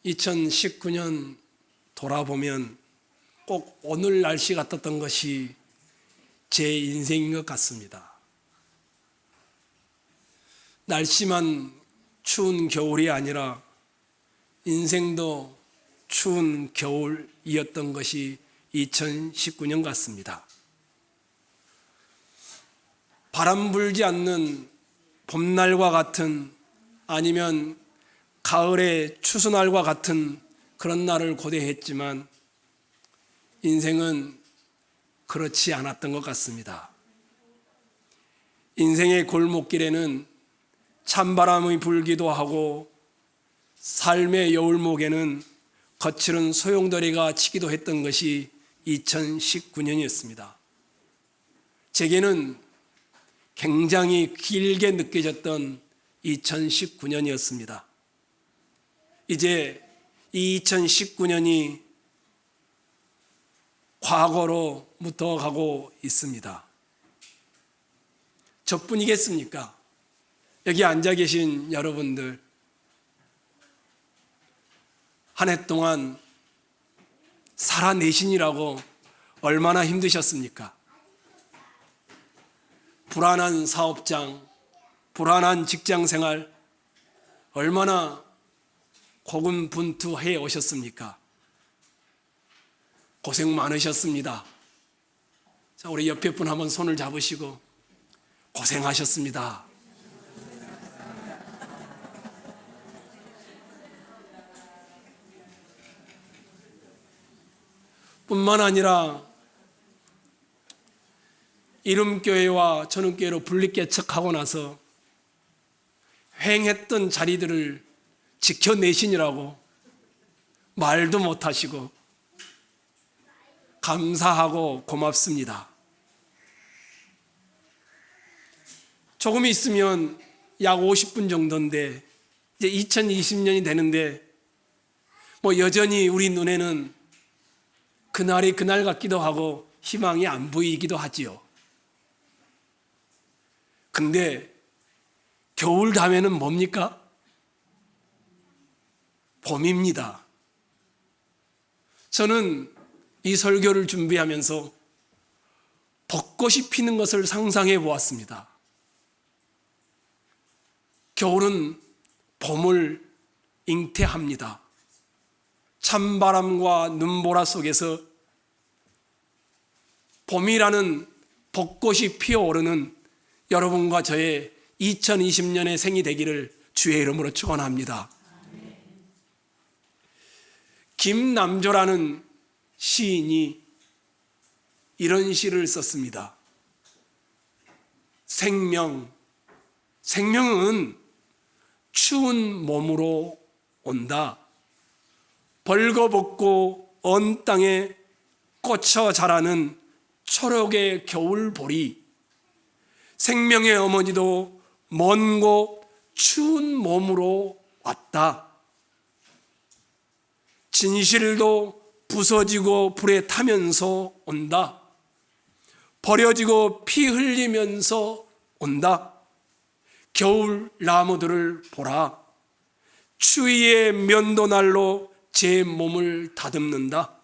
2019년 돌아보면 꼭 오늘 날씨 같았던 것이 제 인생인 것 같습니다. 날씨만 추운 겨울이 아니라 인생도 추운 겨울이었던 것이 2019년 같습니다. 바람 불지 않는 봄날과 같은, 아니면 가을의 추수날과 같은 그런 날을 고대했지만 인생은 그렇지 않았던 것 같습니다. 인생의 골목길에는 찬바람이 불기도 하고 삶의 여울목에는 거칠은 소용돌이가 치기도 했던 것이 2019년이었습니다. 제게는 굉장히 길게 느껴졌던 2019년이었습니다. 이제 이 2019년이 과거로 묻어가고 있습니다. 저뿐이겠습니까? 여기 앉아 계신 여러분들, 한 해 동안 살아내시느라고 얼마나 힘드셨습니까? 불안한 사업장, 불안한 직장 생활, 얼마나 고군분투해 오셨습니까? 고생 많으셨습니다. 자, 우리 옆에 분 한번 손을 잡으시고 고생하셨습니다. 뿐만 아니라 이름교회와 전음교회로 분리개척하고 나서 횡했던 자리들을 지켜내시느라고 말도 못하시고 감사하고 고맙습니다. 조금 있으면 약 50분 정도인데 이제 2020년이 되는데 여전히 우리 눈에는 그날이 그날 같기도 하고 희망이 안 보이기도 하지요. 근데 겨울 다음에는 뭡니까? 봄입니다. 저는 이 설교를 준비하면서 벚꽃이 피는 것을 상상해 보았습니다. 겨울은 봄을 잉태합니다. 찬바람과 눈보라 속에서 봄이라는 벚꽃이 피어오르는 여러분과 저의 2020년의 생이 되기를 주의 이름으로 축원합니다. 김남조라는 시인이 이런 시를 썼습니다. 생명은 추운 몸으로 온다. 벌거벗고 언 땅에 꽂혀 자라는 초록의 겨울보리. 생명의 어머니도 먼 곳 추운 몸으로 왔다. 진실도 부서지고 불에 타면서 온다. 버려지고 피 흘리면서 온다. 겨울 나무들을 보라. 추위의 면도날로 제 몸을 다듬는다.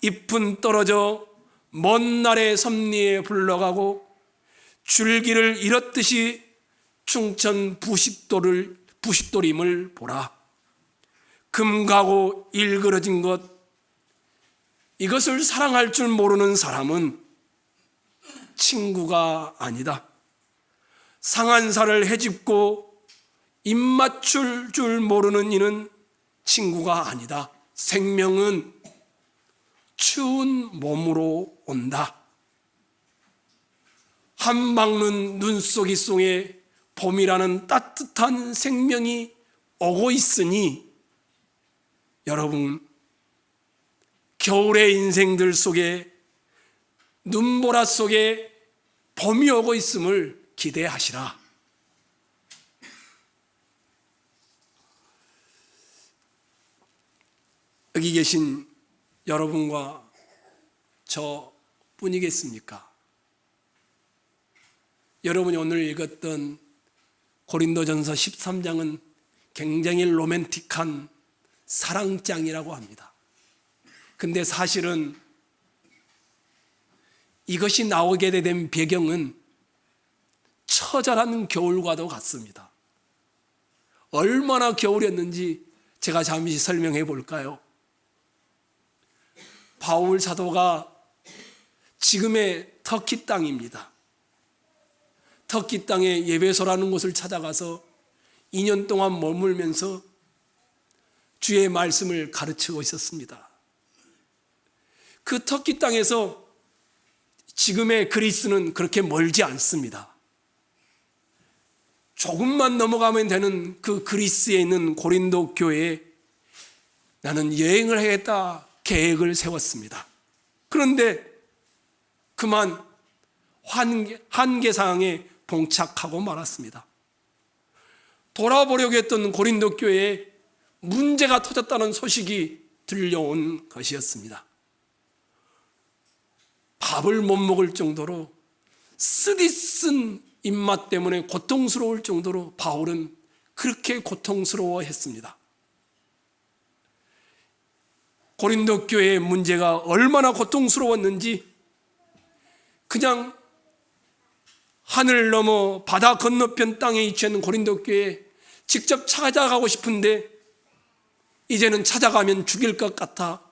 잎은 떨어져 먼 날의 섭리에 불러가고 줄기를 잃었듯이 충천 부싯돌임을 보라. 금가고 일그러진 것, 이것을 사랑할 줄 모르는 사람은 친구가 아니다. 상한 살을 헤집고 입 맞출 줄 모르는 이는 친구가 아니다. 생명은 추운 몸으로 온다. 한방눈 눈속이 속에 봄이라는 따뜻한 생명이 오고 있으니 여러분, 겨울의 인생들 속에 눈보라 속에 봄이 오고 있음을 기대하시라. 여기 계신 여러분과 저뿐이겠습니까? 여러분이 오늘 읽었던 고린도전서 13장은 굉장히 로맨틱한 사랑장이라고 합니다. 근데 사실은 이것이 나오게 된 배경은 처절한 겨울과도 같습니다. 얼마나 겨울이었는지 제가 잠시 설명해 볼까요? 바울 사도가 지금의 터키 땅입니다. 터키 땅에 예배소라는 곳을 찾아가서 2년 동안 머물면서 주의 말씀을 가르치고 있었습니다. 그 터키 땅에서 지금의 그리스는 그렇게 멀지 않습니다. 조금만 넘어가면 되는 그 그리스에 있는 고린도 교회에 나는 여행을 하겠다 계획을 세웠습니다. 그런데 그만 한계상에 봉착하고 말았습니다. 돌아보려고 했던 고린도 교회에 문제가 터졌다는 소식이 들려온 것이었습니다. 밥을 못 먹을 정도로 쓰디쓴 입맛 때문에 고통스러울 정도로 바울은 그렇게 고통스러워했습니다. 고린도 교회의 문제가 얼마나 고통스러웠는지 그냥 하늘 넘어 바다 건너편 땅에 위치한 고린도 교회에 직접 찾아가고 싶은데 이제는 찾아가면 죽일 것 같아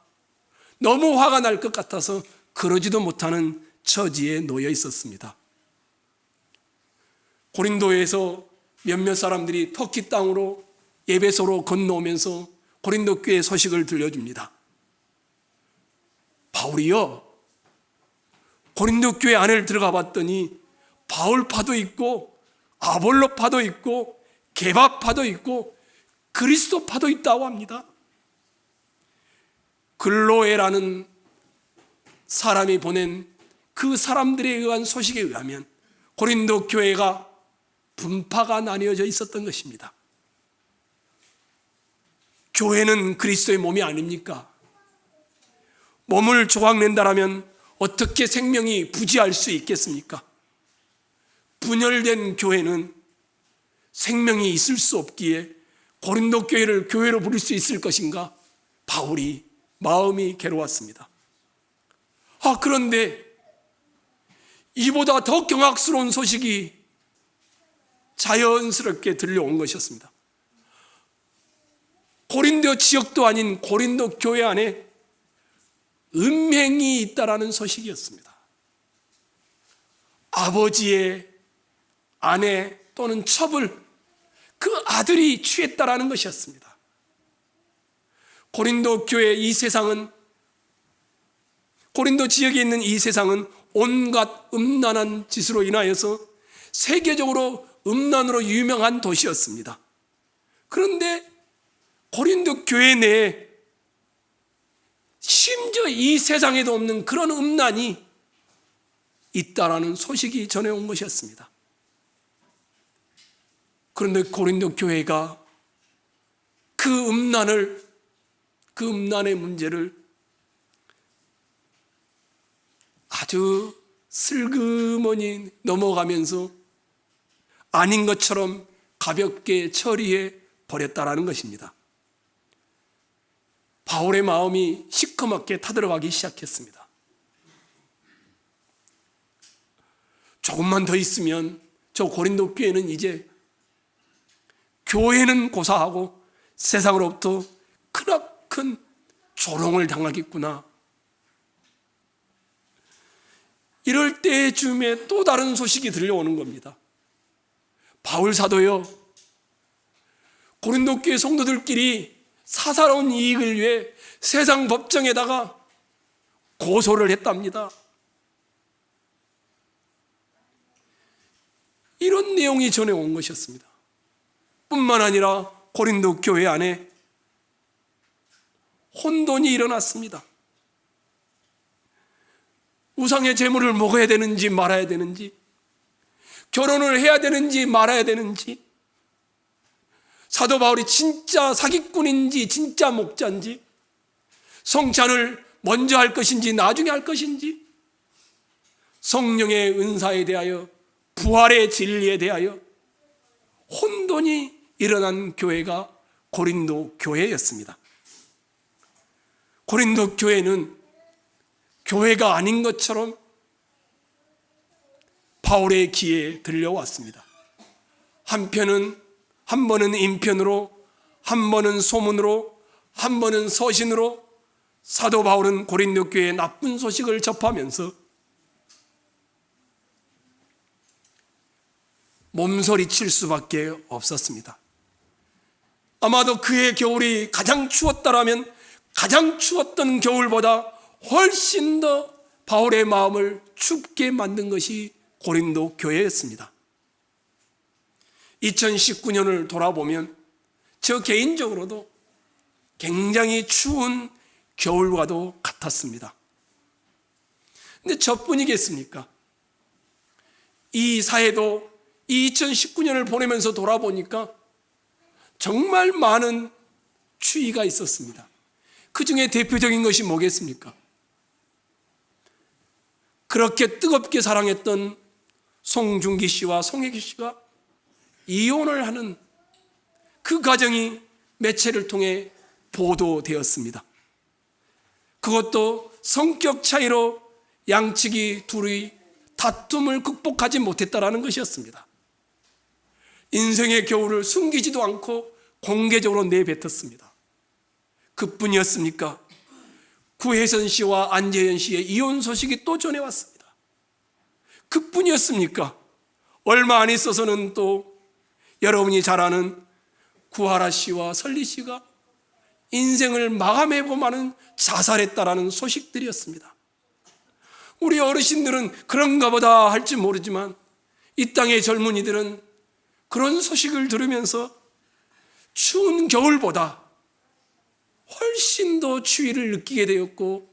너무 화가 날 것 같아서 그러지도 못하는 처지에 놓여 있었습니다. 고린도에서 몇몇 사람들이 터키 땅으로 에베소로 건너오면서 고린도 교회 소식을 들려줍니다. 바울이요, 고린도 교회 안을 들어가 봤더니 바울파도 있고 아볼로파도 있고 게바파도 있고 그리스도파도 있다고 합니다. 글로에라는 사람이 보낸 그 사람들에 의한 소식에 의하면 고린도 교회가 분파가 나뉘어져 있었던 것입니다. 교회는 그리스도의 몸이 아닙니까? 몸을 조각낸다라면 어떻게 생명이 부지할 수 있겠습니까? 분열된 교회는 생명이 있을 수 없기에 고린도 교회를 교회로 부를 수 있을 것인가? 바울이 마음이 괴로웠습니다. 그런데 이보다 더 경악스러운 소식이 자연스럽게 들려온 것이었습니다. 고린도 지역도 아닌 고린도 교회 안에 음행이 있다라는 소식이었습니다. 아버지의 아내 또는 첩을 그 아들이 취했다라는 것이었습니다. 고린도 교회 이 세상은, 고린도 지역에 있는 이 세상은 온갖 음란한 짓으로 인하여서 세계적으로 음란으로 유명한 도시였습니다. 그런데 고린도 교회 내에 심지어 이 세상에도 없는 그런 음란이 있다라는 소식이 전해온 것이었습니다. 그런데 고린도 교회가 그 음란의 문제를 아주 슬그머니 넘어가면서 아닌 것처럼 가볍게 처리해 버렸다라는 것입니다. 바울의 마음이 시커멓게 타들어가기 시작했습니다. 조금만 더 있으면 저 고린도 교회는 이제 교회는 고사하고 세상으로부터 크나큰 조롱을 당하겠구나. 이럴 때쯤에 또 다른 소식이 들려오는 겁니다. 바울 사도요, 고린도 교회 성도들끼리 사사로운 이익을 위해 세상 법정에다가 고소를 했답니다. 이런 내용이 전해온 것이었습니다. 뿐만 아니라 고린도 교회 안에 혼돈이 일어났습니다. 우상의 제물을 먹어야 되는지 말아야 되는지, 결혼을 해야 되는지 말아야 되는지, 사도 바울이 진짜 사기꾼인지 진짜 목자인지, 성찬을 먼저 할 것인지 나중에 할 것인지, 성령의 은사에 대하여, 부활의 진리에 대하여 혼돈이 일어난 교회가 고린도 교회였습니다. 고린도 교회는 교회가 아닌 것처럼 바울의 귀에 들려왔습니다. 한 번은 인편으로, 한 번은 소문으로, 한 번은 서신으로 사도 바울은 고린도 교회의 나쁜 소식을 접하면서 몸서리 칠 수밖에 없었습니다. 아마도 그의 겨울이 가장 추웠다라면 가장 추웠던 겨울보다 훨씬 더 바울의 마음을 춥게 만든 것이 고린도 교회였습니다. 2019년을 돌아보면 저 개인적으로도 굉장히 추운 겨울과도 같았습니다. 근데 저뿐이겠습니까? 이 사회도 이 2019년을 보내면서 돌아보니까 정말 많은 추위가 있었습니다. 그 중에 대표적인 것이 뭐겠습니까? 그렇게 뜨겁게 사랑했던 송중기 씨와 송혜교 씨가 이혼을 하는 그 과정이 매체를 통해 보도되었습니다. 그것도 성격 차이로 양측이 둘이 다툼을 극복하지 못했다라는 것이었습니다. 인생의 겨울을 숨기지도 않고 공개적으로 내뱉었습니다. 그뿐이었습니까? 구혜선 씨와 안재현 씨의 이혼 소식이 또 전해왔습니다. 그뿐이었습니까? 얼마 안 있어서는 또 여러분이 잘 아는 구하라 씨와 설리 씨가 인생을 마감해보마는 자살했다라는 소식들이었습니다. 우리 어르신들은 그런가 보다 할지 모르지만 이 땅의 젊은이들은 그런 소식을 들으면서 추운 겨울보다 훨씬 더 추위를 느끼게 되었고,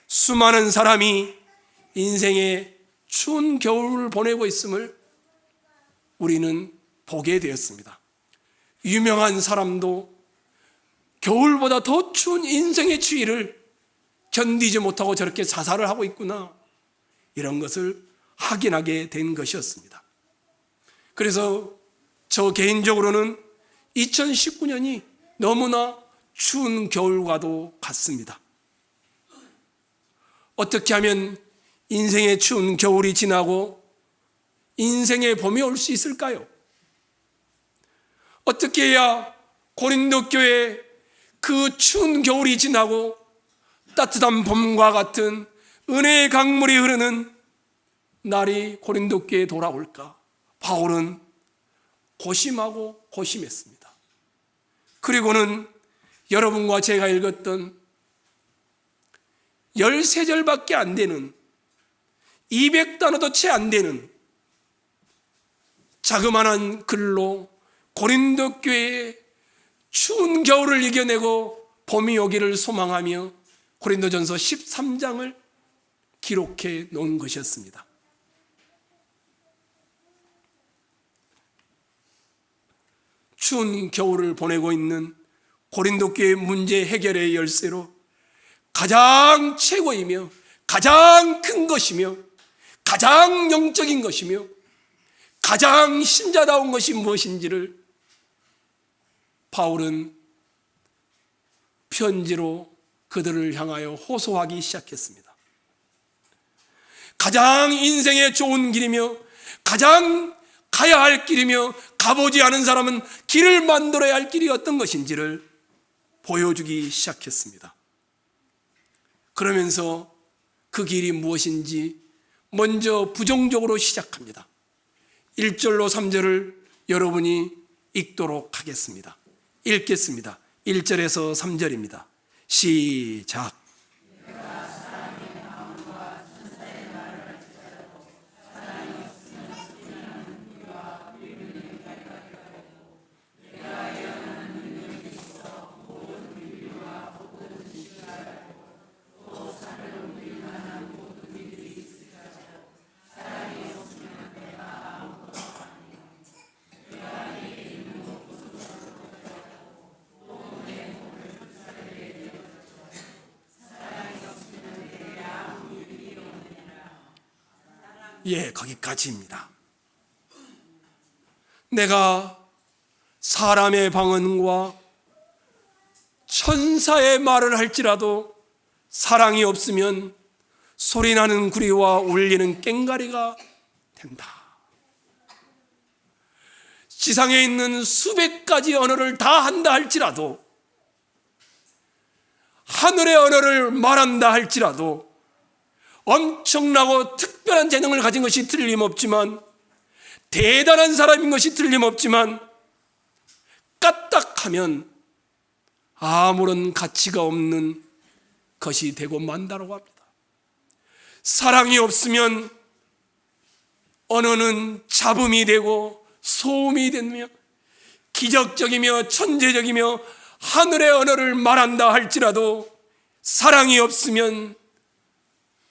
수많은 사람이 인생의 추운 겨울을 보내고 있음을 우리는 보게 되었습니다. 유명한 사람도 겨울보다 더 추운 인생의 추위를 견디지 못하고 저렇게 자살을 하고 있구나, 이런 것을 확인하게 된 것이었습니다. 그래서 저 개인적으로는 2019년이 너무나 추운 겨울과도 같습니다. 어떻게 하면 인생의 추운 겨울이 지나고 인생의 봄이 올 수 있을까요? 어떻게 해야 고린도 교회 그 추운 겨울이 지나고 따뜻한 봄과 같은 은혜의 강물이 흐르는 날이 고린도 교회에 돌아올까? 바울은 고심하고 고심했습니다. 그리고는 여러분과 제가 읽었던 13절밖에 안 되는, 200단어도 채 안 되는 자그마한 글로 고린도 교회의 추운 겨울을 이겨내고 봄이 오기를 소망하며 고린도전서 13장을 기록해 놓은 것이었습니다. 추운 겨울을 보내고 있는 고린도 교회 문제 해결의 열쇠로 가장 최고이며 가장 큰 것이며 가장 영적인 것이며 가장 신자다운 것이 무엇인지를 바울은 편지로 그들을 향하여 호소하기 시작했습니다. 가장 인생에 좋은 길이며 가장 가야 할 길이며 가보지 않은 사람은 길을 만들어야 할 길이 어떤 것인지를 보여주기 시작했습니다. 그러면서 그 길이 무엇인지 먼저 부정적으로 시작합니다. 1절로 3절을 여러분이 읽도록 하겠습니다. 읽겠습니다. 1절에서 3절입니다. 시작. 예, 거기까지입니다. 내가 사람의 방언과 천사의 말을 할지라도 사랑이 없으면 소리나는 구리와 울리는 꽹과리가 된다. 지상에 있는 수백 가지 언어를 다 한다 할지라도, 하늘의 언어를 말한다 할지라도, 엄청나고 특별한 재능을 가진 것이 틀림없지만, 대단한 사람인 것이 틀림없지만, 까딱하면 아무런 가치가 없는 것이 되고 만다라고 합니다. 사랑이 없으면 언어는 잡음이 되고 소음이 되며, 기적적이며 천재적이며 하늘의 언어를 말한다 할지라도 사랑이 없으면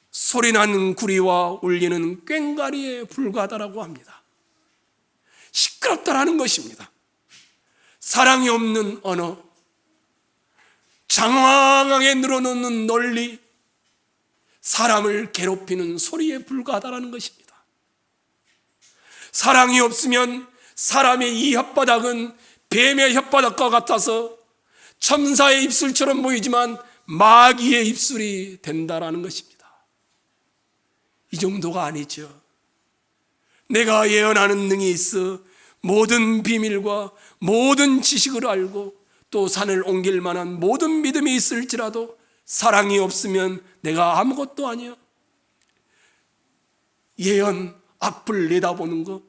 소리나는 구리와 울리는 꽹과리에 불과하다라고 합니다. 시끄럽다라는 것입니다. 사랑이 없는 언어, 장황하게 늘어놓는 논리, 사람을 괴롭히는 소리에 불과하다라는 것입니다. 사랑이 없으면 사람의 이 혓바닥은 뱀의 혓바닥과 같아서 천사의 입술처럼 보이지만 마귀의 입술이 된다라는 것입니다. 이 정도가 아니죠. 내가 예언하는 능이 있어 모든 비밀과 모든 지식을 알고 또 산을 옮길 만한 모든 믿음이 있을지라도 사랑이 없으면 내가 아무것도 아니야. 예언 앞을 내다보는 것,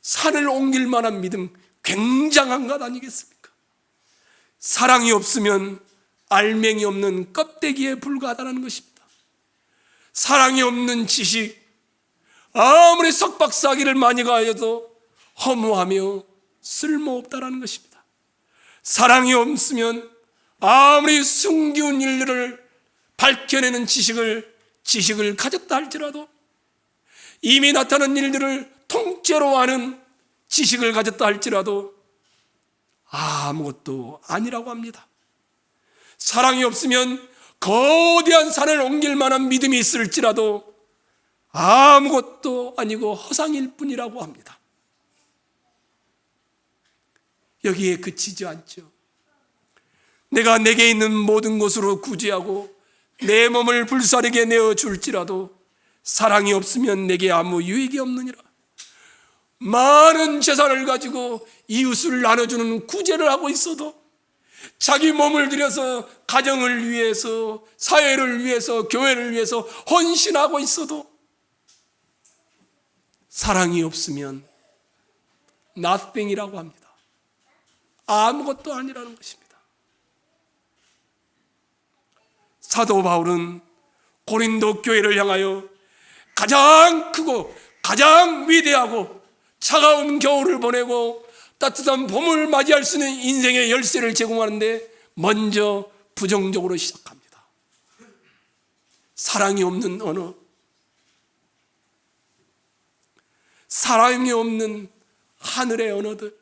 산을 옮길 만한 믿음, 굉장한 것 아니겠습니까? 사랑이 없으면 알맹이 없는 껍데기에 불과하다는 것입니다. 사랑이 없는 지식, 아무리 석박사기를 많이 가해도 허무하며 쓸모없다라는 것입니다. 사랑이 없으면 아무리 숨기운 일들을 밝혀내는 지식을 가졌다 할지라도, 이미 나타난 일들을 통째로 아는 지식을 가졌다 할지라도 아무것도 아니라고 합니다. 사랑이 없으면 거대한 산을 옮길 만한 믿음이 있을지라도 아무것도 아니고 허상일 뿐이라고 합니다. 여기에 그치지 않죠. 내가 내게 있는 모든 것으로 구제하고 내 몸을 불사르게 내어줄지라도 사랑이 없으면 내게 아무 유익이 없느니라. 많은 재산을 가지고 이웃을 나눠주는 구제를 하고 있어도, 자기 몸을 들여서 가정을 위해서, 사회를 위해서, 교회를 위해서 헌신하고 있어도 사랑이 없으면 nothing이라고 합니다. 아무것도 아니라는 것입니다. 사도 바울은 고린도 교회를 향하여 가장 크고 가장 위대하고 차가운 겨울을 보내고 따뜻한 봄을 맞이할 수 있는 인생의 열쇠를 제공하는데 먼저 부정적으로 시작합니다. 사랑이 없는 언어, 사랑이 없는 하늘의 언어들,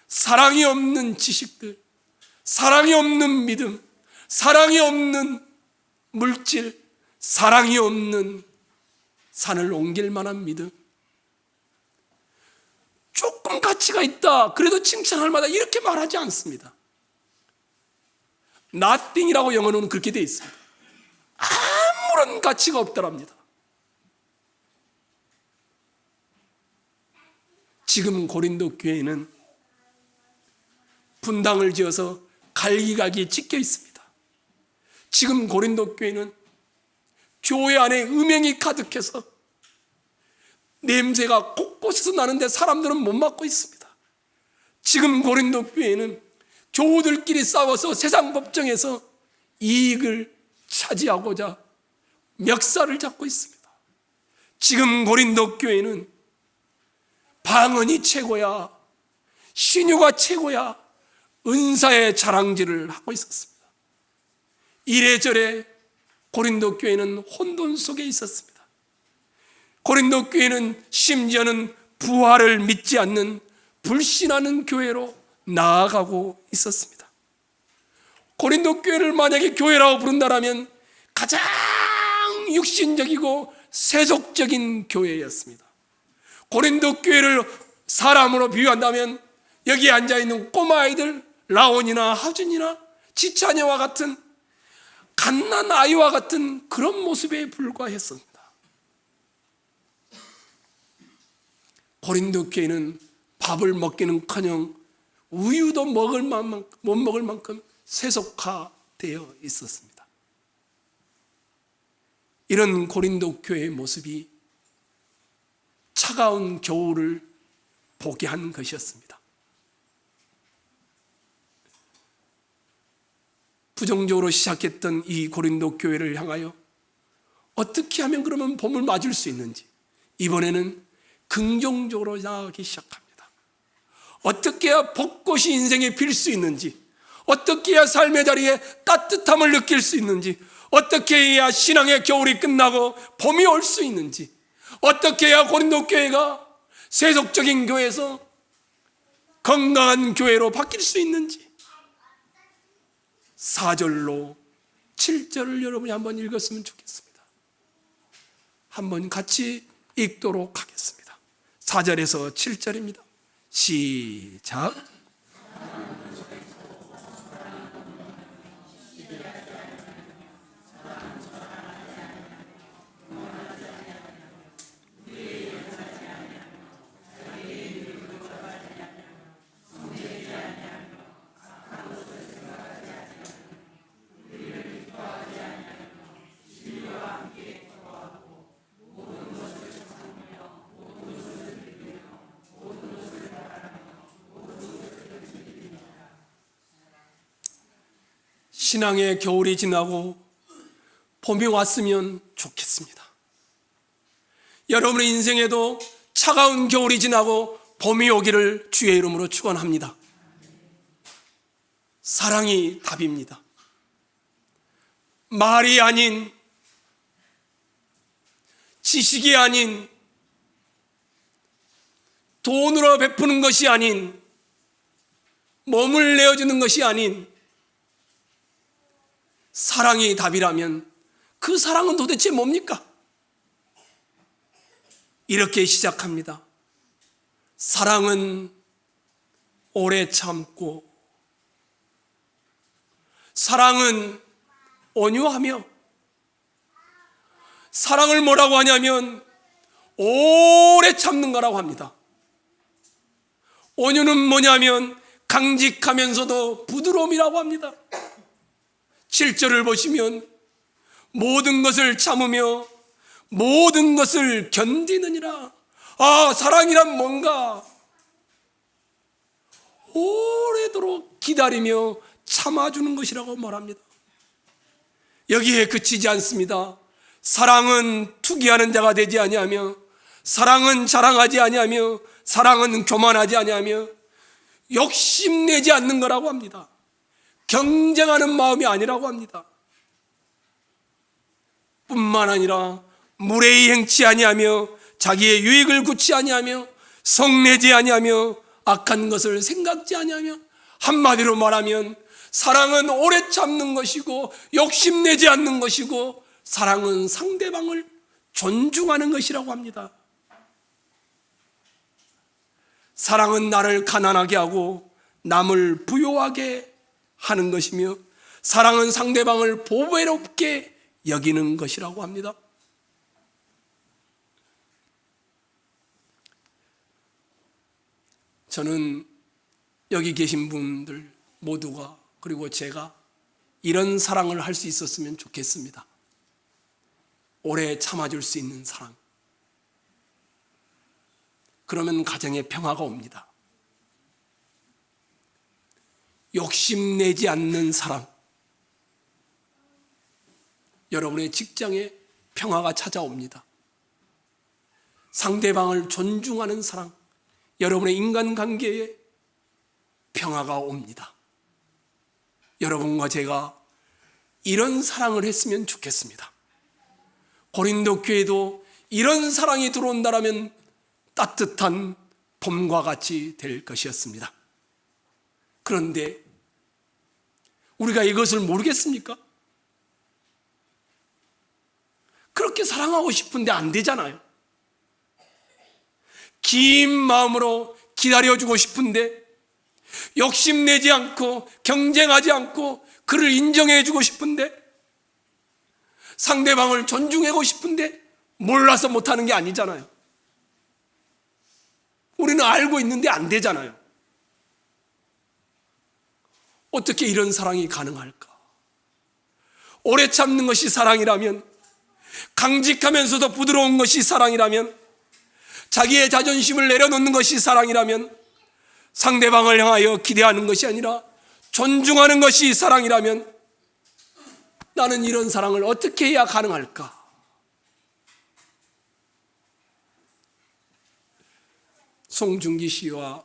사랑이 없는 지식들, 사랑이 없는 믿음, 사랑이 없는 물질, 사랑이 없는 산을 옮길 만한 믿음, 조금 가치가 있다, 그래도 칭찬할 만하다, 이렇게 말하지 않습니다. nothing이라고 영어로는 그렇게 되어 있습니다. 아무런 가치가 없더랍니다. 지금 고린도 교회는 분당을 지어서 갈기갈기 찢겨 있습니다. 지금 고린도 교회는 교회 안에 음행이 가득해서 냄새가 곳곳에서 나는데 사람들은 못 맡고 있습니다. 지금 고린도 교회는 교우들끼리 싸워서 세상 법정에서 이익을 차지하고자 멱살을 잡고 있습니다. 지금 고린도 교회는 방언이 최고야, 신유가 최고야, 은사의 자랑질을 하고 있었습니다. 이래저래 고린도 교회는 혼돈 속에 있었습니다. 고린도 교회는 심지어는 부활을 믿지 않는 불신하는 교회로 나아가고 있었습니다. 고린도 교회를 만약에 교회라고 부른다면 가장 육신적이고 세속적인 교회였습니다. 고린도 교회를 사람으로 비유한다면 여기에 앉아있는 꼬마아이들, 라온이나 하준이나 지차녀와 같은 갓난 아이와 같은 그런 모습에 불과했습니다. 고린도 교회는 밥을 먹기는커녕 우유도 못 먹을 만큼 세속화되어 있었습니다. 이런 고린도 교회의 모습이 차가운 겨울을 보게 한 것이었습니다. 부정적으로 시작했던 이 고린도 교회를 향하여 어떻게 하면 그러면 봄을 맞을 수 있는지 이번에는 긍정적으로 나아가기 시작합니다. 어떻게 해야 벚꽃이 인생에 필 수 있는지, 어떻게 해야 삶의 자리에 따뜻함을 느낄 수 있는지, 어떻게 해야 신앙의 겨울이 끝나고 봄이 올 수 있는지, 어떻게 해야 고린도 교회가 세속적인 교회에서 건강한 교회로 바뀔 수 있는지 4절로 7절을 여러분이 한번 읽었으면 좋겠습니다. 한번 같이 읽도록 하겠습니다. 4절에서 7절입니다. 시작. 신앙의 겨울이 지나고 봄이 왔으면 좋겠습니다. 여러분의 인생에도 차가운 겨울이 지나고 봄이 오기를 주의 이름으로 축원합니다. 사랑이 답입니다. 말이 아닌, 지식이 아닌, 돈으로 베푸는 것이 아닌, 몸을 내어주는 것이 아닌 사랑이 답이라면 그 사랑은 도대체 뭡니까? 이렇게 시작합니다. 사랑은 오래 참고, 사랑은 온유하며, 사랑을 뭐라고 하냐면 오래 참는 거라고 합니다. 온유는 뭐냐면 강직하면서도 부드러움이라고 합니다. 7절을 보시면 모든 것을 참으며 모든 것을 견디느니라. 아, 사랑이란 뭔가? 오래도록 기다리며 참아주는 것이라고 말합니다. 여기에 그치지 않습니다. 사랑은 투기하는 자가 되지 아니하며, 사랑은 자랑하지 아니하며, 사랑은 교만하지 아니하며, 욕심내지 않는 거라고 합니다. 경쟁하는 마음이 아니라고 합니다. 뿐만 아니라 무례히 행치 아니하며, 자기의 유익을 굳지 아니하며, 성내지 아니하며, 악한 것을 생각지 아니하며, 한마디로 말하면 사랑은 오래 참는 것이고 욕심내지 않는 것이고, 사랑은 상대방을 존중하는 것이라고 합니다. 사랑은 나를 가난하게 하고 남을 부요하게 하는 것이며, 사랑은 상대방을 보배롭게 여기는 것이라고 합니다. 저는 여기 계신 분들 모두가, 그리고 제가 이런 사랑을 할 수 있었으면 좋겠습니다. 오래 참아줄 수 있는 사랑. 그러면 가정에 평화가 옵니다. 욕심내지 않는 사랑. 여러분의 직장에 평화가 찾아옵니다. 상대방을 존중하는 사랑. 여러분의 인간관계에 평화가 옵니다. 여러분과 제가 이런 사랑을 했으면 좋겠습니다. 고린도 교회도 이런 사랑이 들어온다면 따뜻한 봄과 같이 될 것이었습니다. 그런데 우리가 이것을 모르겠습니까? 그렇게 사랑하고 싶은데 안 되잖아요. 긴 마음으로 기다려주고 싶은데 욕심내지 않고 경쟁하지 않고 그를 인정해 주고 싶은데, 상대방을 존중하고 싶은데 몰라서 못하는 게 아니잖아요. 우리는 알고 있는데 안 되잖아요. 어떻게 이런 사랑이 가능할까? 오래 참는 것이 사랑이라면, 강직하면서도 부드러운 것이 사랑이라면, 자기의 자존심을 내려놓는 것이 사랑이라면, 상대방을 향하여 기대하는 것이 아니라 존중하는 것이 사랑이라면, 나는 이런 사랑을 어떻게 해야 가능할까? 송중기 씨와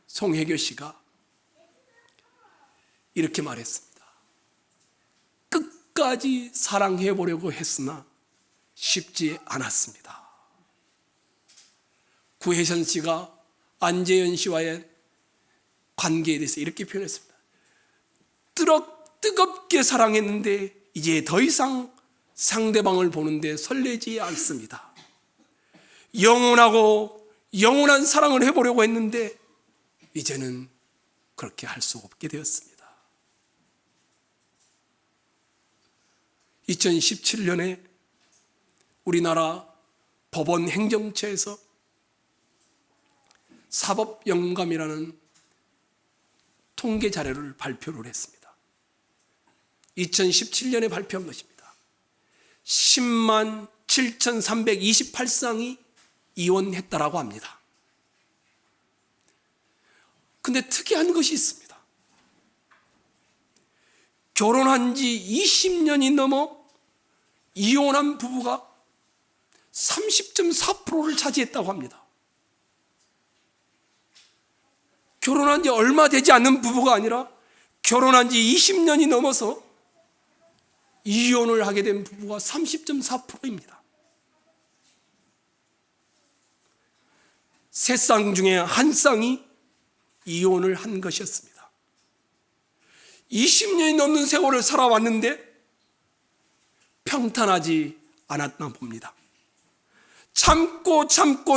송혜교 씨가 이렇게 말했습니다. 끝까지 사랑해 보려고 했으나 쉽지 않았습니다. 구혜선 씨가 안재현 씨와의 관계에 대해서 이렇게 표현했습니다. 뜨겁게 사랑했는데 이제 더 이상 상대방을 보는데 설레지 않습니다. 영원한 사랑을 해보려고 했는데 이제는 그렇게 할 수 없게 되었습니다. 2017년에 우리나라 법원 행정처에서 사법영감이라는 통계 자료를 발표를 했습니다. 2017년에 발표한 것입니다. 10만 7,328쌍이 이혼했다라고 합니다. 근데 특이한 것이 있습니다. 결혼한 지 20년이 넘어 이혼한 부부가 30.4%를 차지했다고 합니다. 결혼한 지 얼마 되지 않는 부부가 아니라 결혼한 지 20년이 넘어서 이혼을 하게 된 부부가 30.4%입니다. 세 쌍 중에 한 쌍이 이혼을 한 것이었습니다. 20년이 넘는 세월을 살아왔는데 평탄하지 않았나 봅니다. 참고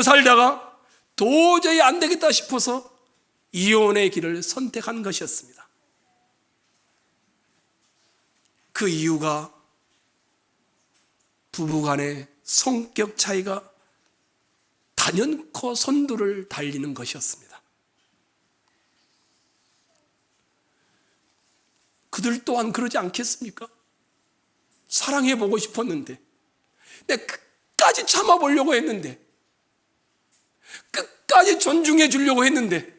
살다가 도저히 안 되겠다 싶어서 이혼의 길을 선택한 것이었습니다. 그 이유가 부부간의 성격 차이가 단연코 선두를 달리는 것이었습니다. 그들 또한 그러지 않겠습니까? 사랑해보고 싶었는데, 내가 끝까지 참아보려고 했는데, 끝까지 존중해 주려고 했는데,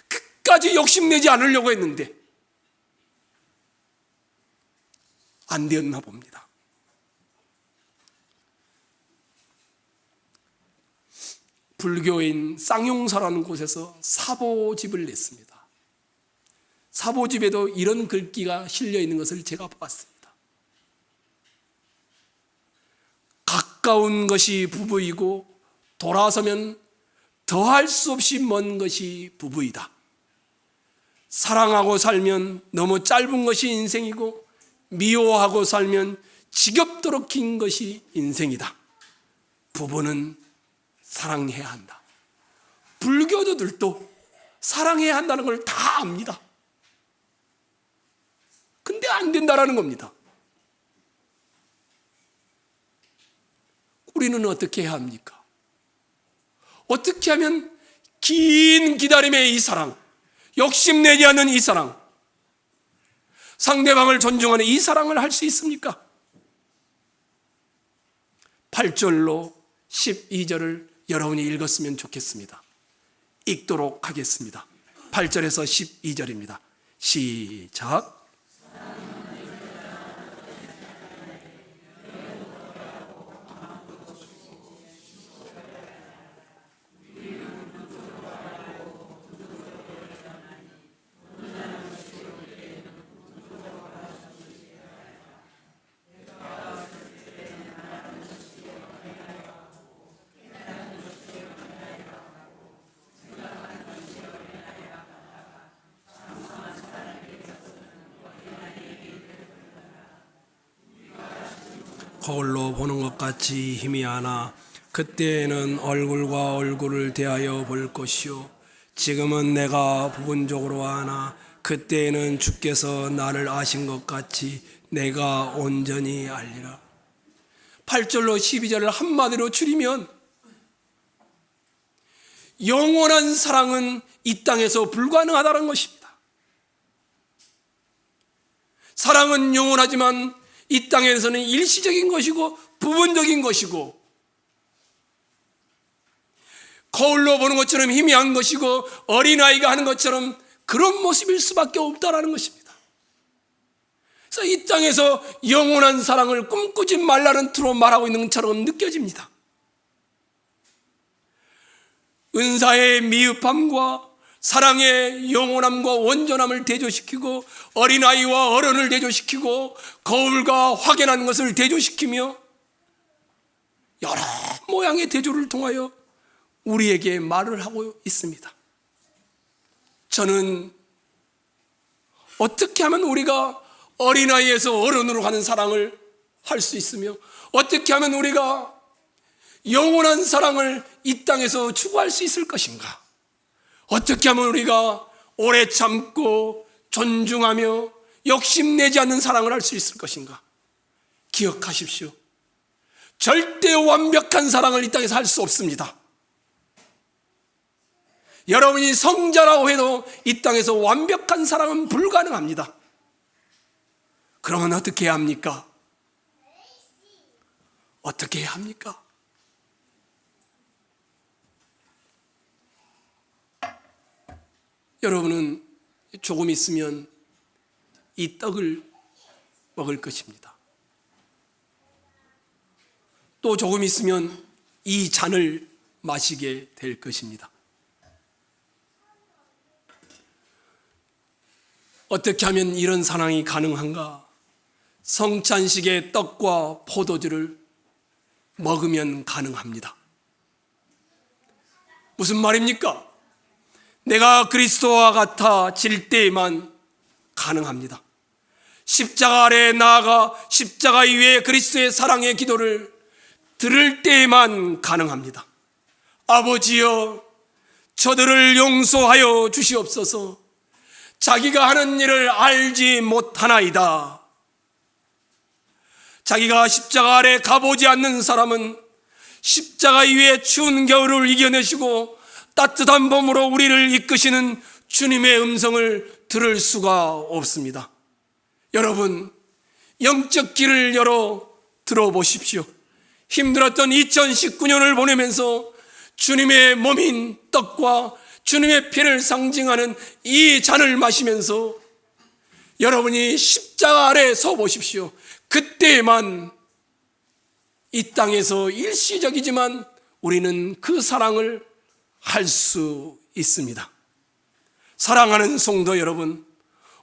끝까지 욕심내지 않으려고 했는데 안 되었나 봅니다. 불교인 쌍용사라는 곳에서 사보집을 냈습니다. 사보집에도 이런 글귀가 실려 있는 것을 제가 보았습니다. 가까운 것이 부부이고 돌아서면 더할 수 없이 먼 것이 부부이다. 사랑하고 살면 너무 짧은 것이 인생이고 미워하고 살면 지겹도록 긴 것이 인생이다. 부부는 사랑해야 한다. 불교도들도 사랑해야 한다는 걸 다 압니다. 근데 안 된다라는 겁니다. 우리는 어떻게 해야 합니까? 어떻게 하면 긴 기다림의 이 사랑, 욕심내지 않는 이 사랑, 상대방을 존중하는 이 사랑을 할 수 있습니까? 8절로 12절을 여러분이 읽었으면 좋겠습니다. 읽도록 하겠습니다. 8절에서 12절입니다. 시작. 거울로 보는 것 같이 희미하나 그때에는 얼굴과 얼굴을 대하여 볼 것이요 지금은 내가 부분적으로 아나 그때에는 주께서 나를 아신 것 같이 내가 온전히 알리라. 8절로 12절을 한마디로 줄이면 영원한 사랑은 이 땅에서 불가능하다는 것입니다. 사랑은 영원하지만 이 땅에서는 일시적인 것이고 부분적인 것이고 거울로 보는 것처럼 희미한 것이고 어린아이가 하는 것처럼 그런 모습일 수밖에 없다라는 것입니다. 그래서 이 땅에서 영원한 사랑을 꿈꾸지 말라는 투로 말하고 있는 것처럼 느껴집니다. 은사의 미흡함과 사랑의 영원함과 온전함을 대조시키고 어린아이와 어른을 대조시키고 거울과 확연한 것을 대조시키며 여러 모양의 대조를 통하여 우리에게 말을 하고 있습니다. 저는 어떻게 하면 우리가 어린아이에서 어른으로 가는 사랑을 할 수 있으며 어떻게 하면 우리가 영원한 사랑을 이 땅에서 추구할 수 있을 것인가? 어떻게 하면 우리가 오래 참고 존중하며 욕심내지 않는 사랑을 할 수 있을 것인가? 기억하십시오. 절대 완벽한 사랑을 이 땅에서 할 수 없습니다. 여러분이 성자라고 해도 이 땅에서 완벽한 사랑은 불가능합니다. 그러면 어떻게 해야 합니까? 어떻게 해야 합니까? 여러분은 조금 있으면 이 떡을 먹을 것입니다. 또 조금 있으면 이 잔을 마시게 될 것입니다. 어떻게 하면 이런 사랑이 가능한가? 성찬식의 떡과 포도주를 먹으면 가능합니다. 무슨 말입니까? 내가 그리스도와 같아 질 때에만 가능합니다. 십자가 아래에 나아가 십자가 위에 그리스도의 사랑의 기도를 들을 때에만 가능합니다. 아버지여, 저들을 용서하여 주시옵소서. 자기가 하는 일을 알지 못하나이다. 자기가 십자가 아래 가보지 않는 사람은 십자가 위에 추운 겨울을 이겨내시고 따뜻한 봄으로 우리를 이끄시는 주님의 음성을 들을 수가 없습니다. 여러분, 영적 길을 열어 들어보십시오. 힘들었던 2019년을 보내면서 주님의 몸인 떡과 주님의 피를 상징하는 이 잔을 마시면서 여러분이 십자가 아래 서 보십시오. 그때만 이 땅에서 일시적이지만 우리는 그 사랑을 할 수 있습니다. 사랑하는 성도 여러분,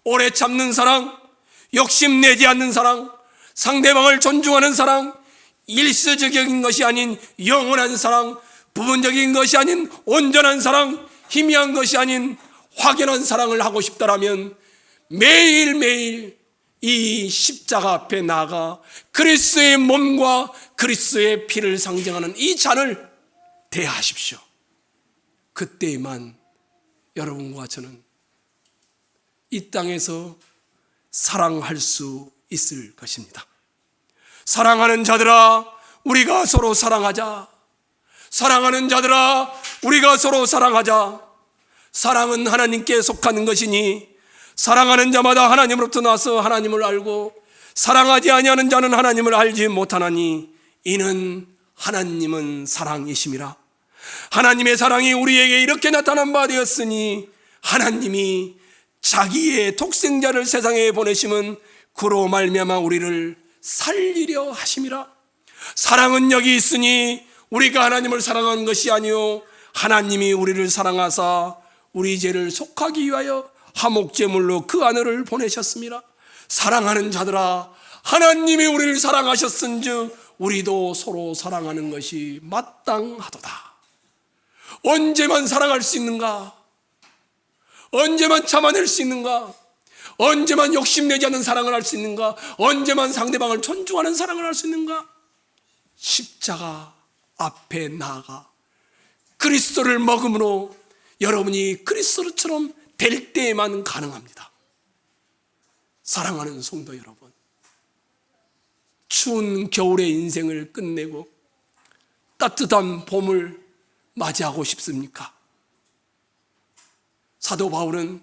오래 참는 사랑, 욕심내지 않는 사랑, 상대방을 존중하는 사랑, 일시적인 것이 아닌 영원한 사랑, 부분적인 것이 아닌 온전한 사랑, 희미한 것이 아닌 확연한 사랑을 하고 싶다라면 매일매일 이 십자가 앞에 나아가 그리스도의 몸과 그리스도의 피를 상징하는 이 잔을 대하십시오. 그때에만 여러분과 저는 이 땅에서 사랑할 수 있을 것입니다. 사랑하는 자들아, 우리가 서로 사랑하자. 사랑하는 자들아, 우리가 서로 사랑하자. 사랑은 하나님께 속하는 것이니 사랑하는 자마다 하나님으로부터 나서 하나님을 알고 사랑하지 아니하는 자는 하나님을 알지 못하나니 이는 하나님은 사랑이심이라. 하나님의 사랑이 우리에게 이렇게 나타난 바 되었으니 하나님이 자기의 독생자를 세상에 보내심은 그로 말미암아 우리를 살리려 하심이라. 사랑은 여기 있으니 우리가 하나님을 사랑한 것이 아니요 하나님이 우리를 사랑하사 우리 죄를 속하기 위하여 화목제물로 그 아들을 보내셨습니다. 사랑하는 자들아, 하나님이 우리를 사랑하셨은즉 우리도 서로 사랑하는 것이 마땅하도다. 언제만 사랑할 수 있는가? 언제만 참아낼 수 있는가? 언제만 욕심내지 않는 사랑을 할 수 있는가? 언제만 상대방을 존중하는 사랑을 할 수 있는가? 십자가 앞에 나아가 그리스도를 먹음으로 여러분이 그리스도처럼 될 때에만 가능합니다. 사랑하는 성도 여러분, 추운 겨울의 인생을 끝내고 따뜻한 봄을 맞이하고 싶습니까? 사도 바울은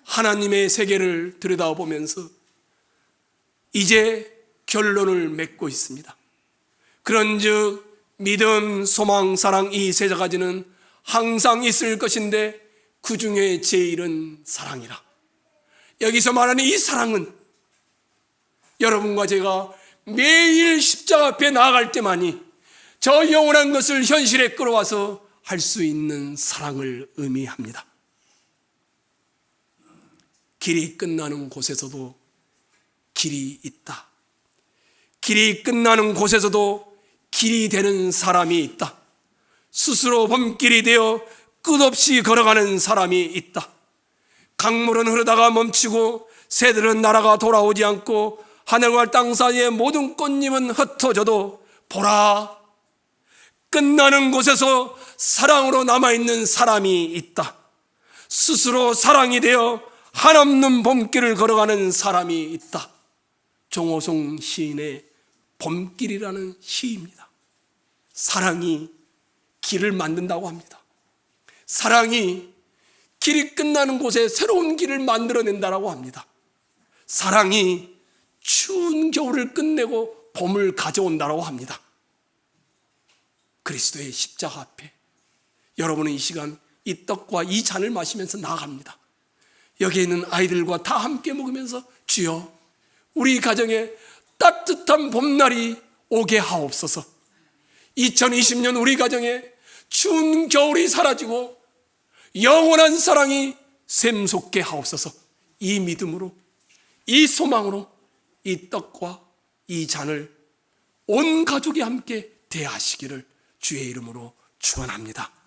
하나님의 세계를 들여다보면서 이제 결론을 맺고 있습니다. 그런즉 믿음, 소망, 사랑 이 세 가지는 항상 있을 것인데 그 중에 제일은 사랑이라. 여기서 말하는 이 사랑은 여러분과 제가 매일 십자가 앞에 나아갈 때만이 저 영원한 것을 현실에 끌어와서 할 수 있는 사랑을 의미합니다. 길이 끝나는 곳에서도 길이 있다. 길이 끝나는 곳에서도 길이 되는 사람이 있다. 스스로 범길이 되어 끝없이 걸어가는 사람이 있다. 강물은 흐르다가 멈추고 새들은 날아가 돌아오지 않고 하늘과 땅 사이의 모든 꽃잎은 흩어져도 보라, 끝나는 곳에서 사랑으로 남아있는 사람이 있다. 스스로 사랑이 되어 한없는 봄길을 걸어가는 사람이 있다. 정호성 시인의 봄길이라는 시입니다. 사랑이 길을 만든다고 합니다. 사랑이 길이 끝나는 곳에 새로운 길을 만들어낸다고 합니다. 사랑이 추운 겨울을 끝내고 봄을 가져온다고 합니다. 그리스도의 십자가 앞에 여러분은 이 시간 이 떡과 이 잔을 마시면서 나아갑니다. 여기에 있는 아이들과 다 함께 먹으면서 주여, 우리 가정에 따뜻한 봄날이 오게 하옵소서. 2020년 우리 가정에 추운 겨울이 사라지고 영원한 사랑이 샘솟게 하옵소서. 이 믿음으로, 이 소망으로 이 떡과 이 잔을 온 가족이 함께 대하시기를 주의 이름으로 축원합니다.